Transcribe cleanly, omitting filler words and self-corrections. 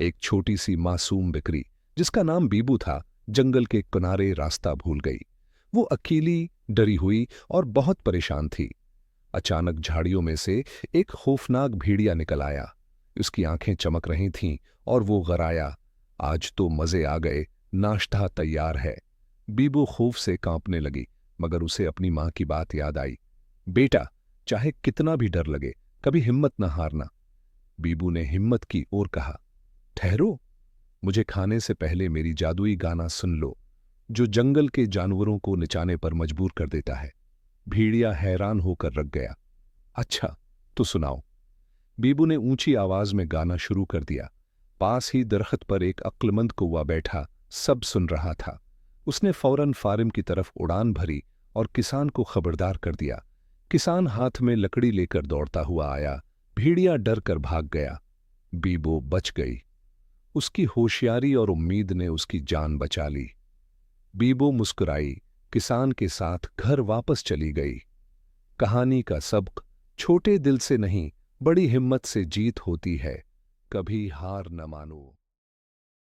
एक छोटी सी मासूम बकरी जिसका नाम बीबू था, जंगल के किनारे रास्ता भूल गई। वो अकेली, डरी हुई और बहुत परेशान थी। अचानक झाड़ियों में से एक खौफनाक भेड़िया निकल आया। उसकी आंखें चमक रही थीं और वो गराया, आज तो मजे आ गए, नाश्ता तैयार है। बीबू खौफ से कांपने लगी, मगर उसे अपनी मां की बात याद आई। बेटा, चाहे कितना भी डर लगे, कभी हिम्मत न हारना। बीबू ने हिम्मत की और कहा, ठहरो, मुझे खाने से पहले मेरी जादुई गाना सुन लो, जो जंगल के जानवरों को निचाने पर मजबूर कर देता है। भेड़िया हैरान होकर रख गया। अच्छा, तो सुनाओ। बीबू ने ऊंची आवाज में गाना शुरू कर दिया। पास ही दरख्त पर एक अक्लमंद कौवा बैठा सब सुन रहा था। उसने फौरन फार्म की तरफ उड़ान भरी और किसान को खबरदार कर दिया। किसान हाथ में लकड़ी लेकर दौड़ता हुआ आया। भेड़िया डर कर भाग गया। बीबो बच गई। उसकी होशियारी और उम्मीद ने उसकी जान बचा ली। बीबो मुस्कुराई, किसान के साथ घर वापस चली गई। कहानी का सबक, छोटे दिल से नहीं, बड़ी हिम्मत से जीत होती है। कभी हार न मानो।